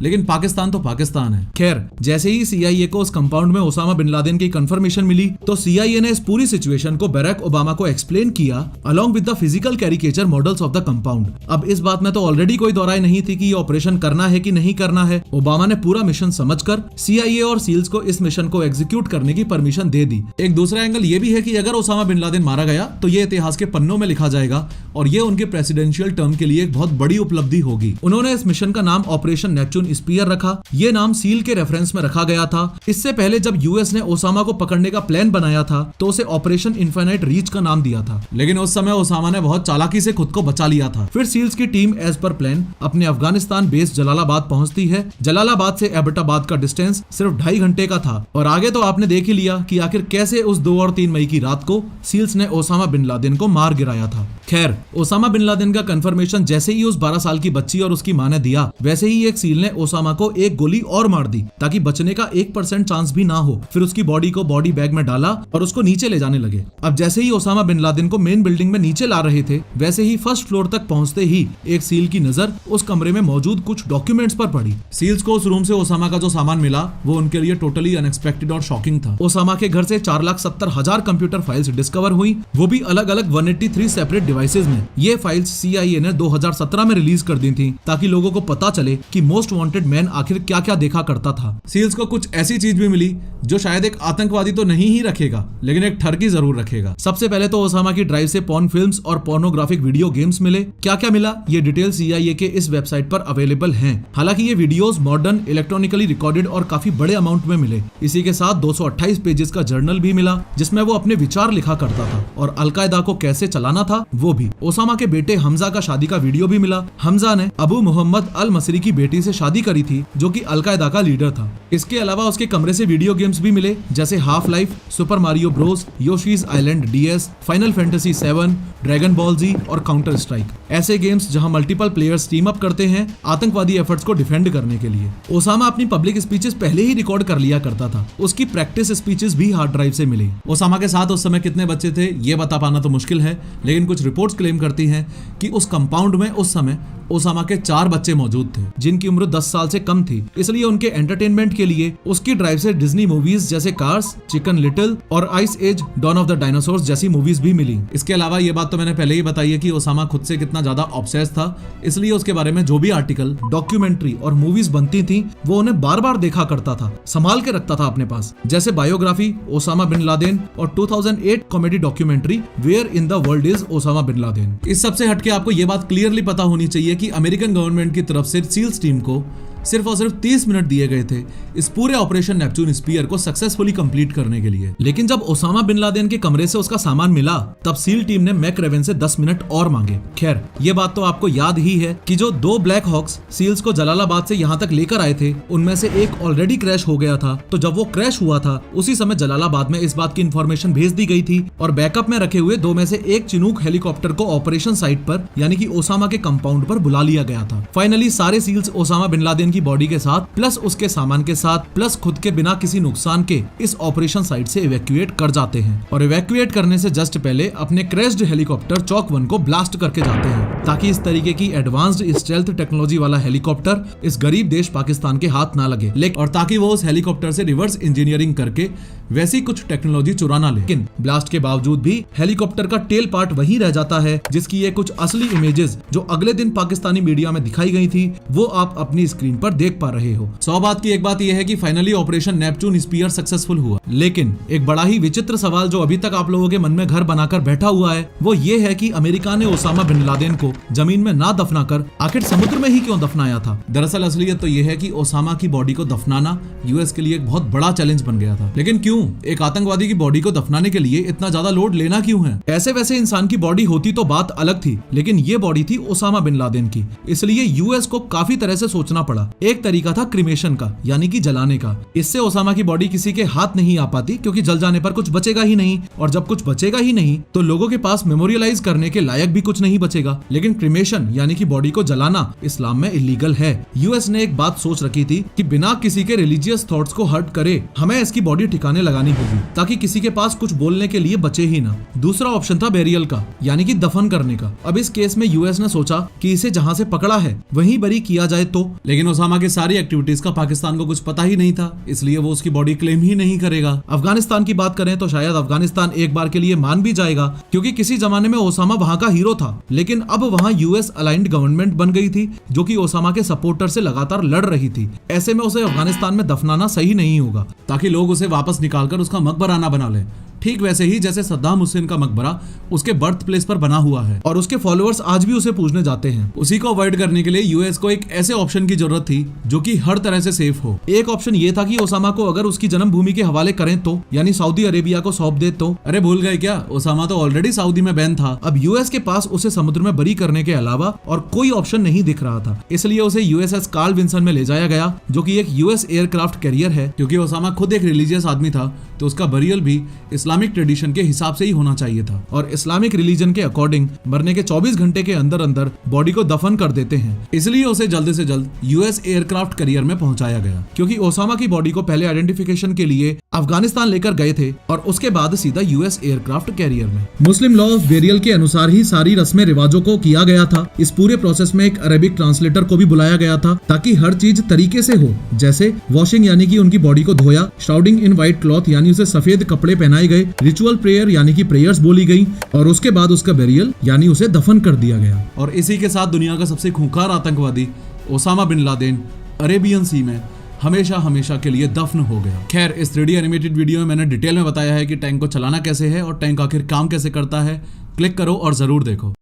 लेकिन पाकिस्तान तो पाकिस्तान है। खैर, जैसे ही CIA को उस कंपाउंड में ओसामा बिन लादेन की कंफर्मेशन मिली तो CIA ने इस पूरी सिचुएशन को बराक ओबामा को एक्सप्लेन किया along with the physical caricature models of the compound. अब इस बात में तो ऑलरेडी कोई दो राय नहीं थी कि ये ऑपरेशन करना है कि नहीं करना है। ओबामा ने पूरा मिशन समझकर CIA और सील्स को इस मिशन को एग्जीक्यूट करने की परमिशन दे दी। एक दूसरा एंगल ये भी है कि अगर ओसामा बिन लादेन मारा गया तो ये इतिहास के पन्नों में लिखा जाएगा और ये उनके प्रेसिडेंशियल टर्म के लिए एक बहुत बड़ी उपलब्धि होगी। उन्होंने इस मिशन का नाम ऑपरेशन नेपच्यून स्पीयर रखा। ये नाम सील के रेफरेंस में रखा गया था। इससे पहले जब US ने ओसामा को पकड़ने का प्लान बनाया था तो उसे ऑपरेशन इन्फिनाइट रीच का नाम दिया था, लेकिन उस समय ओसामा ने बहुत चालाकी से खुद को बचा लिया था। फिर सील्स की टीम एज पर प्लान अपने अफगानिस्तान बेस जलालाबाद पहुंचती है। जलालाबाद से एबटाबाद का डिस्टेंस सिर्फ 2.5 घंटे का था और आगे तो आपने देख ही लिया कि आखिर कैसे उस 2 और 3 मई की रात को सील्स ने ओसामा बिन लादेन को मार गिराया था। खैर, ओसामा बिन लादेन का कंफर्मेशन जैसे ही उस 12 साल की बच्ची और उसकी मां ने दिया, वैसे ही एक सील ने ओसामा को एक गोली और मार दी ताकि बचने का 1% चांस भी ना हो। फिर उसकी बॉडी को बॉडी बैग में डाला और उसको नीचे ले जाने लगे। अब जैसे ही ओसामा बिन लादेन को मेन बिल्डिंग में नीचे ला रहे थे, वैसे ही फर्स्ट फ्लोर तक पहुंचते ही एक सील की नजर उस कमरे में मौजूद कुछ डॉक्यूमेंट्स पर पड़ी। सील्स को उस रूम से ओसामा का जो सामान मिला वो उनके लिए टोटली अनएक्सपेक्टेड और शॉकिंग था। ओसामा के घर से 4,70,000 कंप्यूटर फाइल्स डिस्कवर हुई, वो भी अलग अलग 183 सेपरेट डिवाइसेस में। ये फाइल्स CIA ने 2017 में रिलीज कर दी थी ताकि लोगों को पता चले कि मोस्ट वांटेड मैन आखिर क्या क्या देखा करता था। सील्स को कुछ ऐसी चीज भी मिली जो शायद एक आतंकवादी तो नहीं ही रखेगा, लेकिन एक ठरकी जरूर रखेगा। सबसे पहले तो ओसामा की ड्राइव से पॉर्न फिल्म्स और पोर्नोग्राफिक वीडियो गेम्स मिले। क्या क्या मिला ये डिटेल CIA के इस वेबसाइट पर अवेलेबल हैं। हालांकि ये वीडियोस मॉडर्न, इलेक्ट्रॉनिकली रिकॉर्डेड और काफी बड़े अमाउंट में मिले। इसी के साथ 228 पेजेस का जर्नल भी मिला जिसमें वो अपने विचार लिखा करता था और अलकायदा को कैसे चलाना था वो भी। ओसामा के बेटे हमजा का शादी का वीडियो भी मिला। हमजा ने अबू मोहम्मद अल मसरी की बेटी से शादी करी थी जो कि अलकायदा का लीडर था। इसके अलावा उसके कमरे से वीडियो गेम्स भी मिले जैसे Half Life, Super Mario Bros, Yoshi's Island DS, Final Fantasy 7, Dragon Ball Z और काउंटर स्ट्राइक। ऐसे गेम्स जहां मल्टीपल प्लेयर्स टीम अप करते हैं आतंकवादी एफर्ट्स को डिफेंड करने के लिए। ओसामा अपनी पब्लिक स्पीचेस पहले ही रिकॉर्ड कर लिया करता था। उसकी प्रैक्टिस स्पीचेस भी हार्ड ड्राइव से मिली। ओसामा के साथ उस समय कितने बच्चे थे ये बता पाना तो मुश्किल है, लेकिन कुछ रिपोर्ट्स क्लेम करती हैं कि उस कंपाउंड में उस समय ओसामा के 4 बच्चे मौजूद थे जिनकी उम्र 10 साल से कम थी। इसलिए उनके एंटरटेनमेंट के लिए उसकी ड्राइव से डिज्नी मूवीज जैसे कार्स, चिकन लिटिल और Ice Age Dawn of the Dinosaurs जैसी मूवीज भी मिली। इसके अलावा ये बात तो मैंने पहले ही बताई है कि ओसामा खुद से कितना ज्यादा ऑब्सेस्ड था, इसलिए उसके बारे में जो भी आर्टिकल, डॉक्यूमेंट्री और मूवीज बनती थी वो उन्हें बार बार देखा करता था, संभाल के रखता था अपने पास। जैसे बायोग्राफी ओसामा बिन लादेन और 2008 comedy documentary Where in the World Is Osama bin Laden. इस सबसे हटके आपको ये बात क्लियरली पता होनी चाहिए कि अमेरिकन गवर्नमेंट की तरफ से सील्स टीम को सिर्फ और सिर्फ 30 मिनट दिए गए थे इस पूरे ऑपरेशन नेपच्यून स्पीयर को सक्सेसफुली कंप्लीट करने के लिए। लेकिन जब ओसामा बिन लादेन के कमरे से उसका सामान मिला तब सील टीम ने मैकरेवन से 10 मिनट और मांगे। खैर ये बात तो आपको याद ही है कि जो 2 ब्लैक हॉक्स सील्स को जलालाबाद से यहाँ तक लेकर आए थे उनमें से एक ऑलरेडी क्रैश हो गया था। तो जब वो क्रैश हुआ था उसी समय जलालाबाद में इस बात की इंफॉर्मेशन भेज दी गई थी और बैकअप में रखे हुए 2 में से एक चिनूक हेलीकॉप्टर को ऑपरेशन साइट पर यानी कि ओसामा के कंपाउंड पर बुला लिया गया था। फाइनली सारे सील्स ओसामा बिन लादेन की बॉडी के साथ प्लस उसके सामान के साथ प्लस खुद के बिना किसी नुकसान के इस ऑपरेशन साइट से इवैक्यूएट कर जाते हैं और इवैक्यूएट करने से जस्ट पहले अपने क्रैश्ड हेलीकॉप्टर चॉक 1 को ब्लास्ट करके जाते हैं ताकि इस तरीके की एडवांस्ड स्टेल्थ टेक्नोलॉजी वाला हेलीकॉप्टर इस गरीब देश पाकिस्तान के हाथ ना लगे और ताकि वो उस हेलीकॉप्टर से रिवर्स इंजीनियरिंग करके वैसी कुछ टेक्नोलॉजी चुरा ना ले। लेकिन ब्लास्ट के बावजूद भी हेलीकॉप्टर का टेल पार्ट वहीं रह जाता है जिसकी ये कुछ असली इमेजेस जो अगले दिन पाकिस्तानी मीडिया में दिखाई गई थी वो आप अपनी स्क्रीन पर देख पा रहे हो। 100 बात की एक बात यह है कि finally operation Neptune Spear successful हुआ, लेकिन एक बड़ा ही विचित्र सवाल जो अभी तक आप लोगों के मन में घर बनाकर बैठा हुआ है वो ये है कि अमेरिका ने ओसामा बिन लादेन को जमीन में ना दफनाकर आखिर समुद्र में ही क्यों दफनाया था। दरअसल असलियत तो यह है कि ओसामा की बॉडी को दफनाना यूएस के लिए एक बहुत बड़ा चैलेंज बन गया था। लेकिन क्यों एक आतंकवादी की बॉडी को दफनाने के लिए इतना ज्यादा लोड लेना क्यों है। ऐसे वैसे इंसान की बॉडी होती तो बात अलग थी, लेकिन ये बॉडी थी ओसामा बिन लादेन की, इसलिए यूएस को काफी तरह से सोचना पड़ा। एक तरीका था क्रिमेशन का यानी कि जलाने का। इससे ओसामा की बॉडी किसी के हाथ नहीं आ पाती क्योंकि जल जाने पर कुछ बचेगा ही नहीं, और जब कुछ बचेगा ही नहीं तो लोगों के पास मेमोरियलाइज करने के लायक भी कुछ नहीं बचेगा। लेकिन क्रिमेशन यानी कि बॉडी को जलाना इस्लाम में इलीगल है। यूएस ने एक बात सोच रखी थी कि बिना किसी के रिलीजियस थॉट्स को हर्ट करे हमें इसकी बॉडी ठिकाने लगानी होगी ताकि किसी के पास कुछ बोलने के लिए बचे ही ना। दूसरा ऑप्शन था बेरियल का यानी कि दफन करने का। अब इस केस में यूएस ने सोचा कि इसे जहां से पकड़ा है वहीं बरी किया जाए तो, लेकिन ओसामा की सारी एक्टिविटीज का पाकिस्तान को कुछ पता ही नहीं था, इसलिए वो उसकी बॉडी क्लेम ही नहीं करेगा। अफगानिस्तान की बात करें तो शायद अफगानिस्तान एक बार के लिए मान भी जाएगा क्योंकि किसी जमाने में ओसामा वहां का हीरो था, लेकिन अब वहां यूएस अलाइंड गवर्नमेंट बन गई थी जो कि ओसामा के सपोर्टर से लगातार लड़ रही थी। ऐसे में उसे अफगानिस्तान में दफनाना सही नहीं होगा ताकि लोग उसे वापस निकालकर उसका मकबरा ना बना ले, ठीक वैसे ही जैसे सद्दाम हुसैन का मकबरा उसके बर्थ प्लेस पर बना हुआ है और उसके फॉलोअर्स आज भी उसे पूजने जाते हैं। उसी को अवॉइड करने के लिए यूएस को एक ऐसे ऑप्शन की जरूरत थी जो कि हर तरह से सेफ हो। एक ऑप्शन ये था कि ओसामा को अगर उसकी जन्मभूमि के हवाले करें तो, यानी सऊदी अरेबिया को सौंप दे तो। अरे भूल गए क्या, ओसामा तो ऑलरेडी सऊदी में बैन था। अब यूएस के पास उसे समुद्र में बरी करने के अलावा और कोई ऑप्शन नहीं दिख रहा था, इसलिए उसे यूएसएस कार्ल विंसन में ले जाया गया जो कि एक यूएस एयरक्राफ्ट कैरियर है। क्योंकि ओसामा खुद एक रिलीजियस आदमी था तो उसका बरियल भी इस्लाम इस्लामिक ट्रेडिशन के हिसाब से ही होना चाहिए था और इस्लामिक रिलीजन के अकॉर्डिंग मरने के 24 घंटे के अंदर अंदर बॉडी को दफन कर देते हैं। इसलिए उसे जल्द से जल्द यूएस एयरक्राफ्ट कैरियर में पहुंचाया गया, क्योंकि ओसामा की बॉडी को पहले आइडेंटिफिकेशन के लिए अफगानिस्तान लेकर गए थे और उसके बाद सीधा यूएस एयरक्राफ्ट कैरियर में। मुस्लिम लॉ ऑफ बेरियल के अनुसार ही सारी रस्में रिवाजों को किया गया था। इस पूरे प्रोसेस में एक अरेबिक ट्रांसलेटर को भी बुलाया गया था ताकि हर चीज तरीके से हो, जैसे वॉशिंग यानी कि उनकी बॉडी को धोया, श्राउडिंग इन व्हाइट क्लॉथ यानी उसे सफेद कपड़े पहनाए गए, रिचुअल प्रेयर यानी कि प्रेयर्स बोली गई और उसके बाद उसका बेरियल यानी उसे दफन कर दिया गया। और इसी के साथ दुनिया का सबसे खूंखार आतंकवादी ओसामा बिन लादेन अरेबियन सी में हमेशा हमेशा के लिए दफन हो गया। खैर, इस 3D एनिमेटेड वीडियो में मैंने डिटेल में बताया है कि टैंक को चलाना कैसे है और टैंक आखिर काम कैसे करता है। क्लिक करो और जरूर देखो।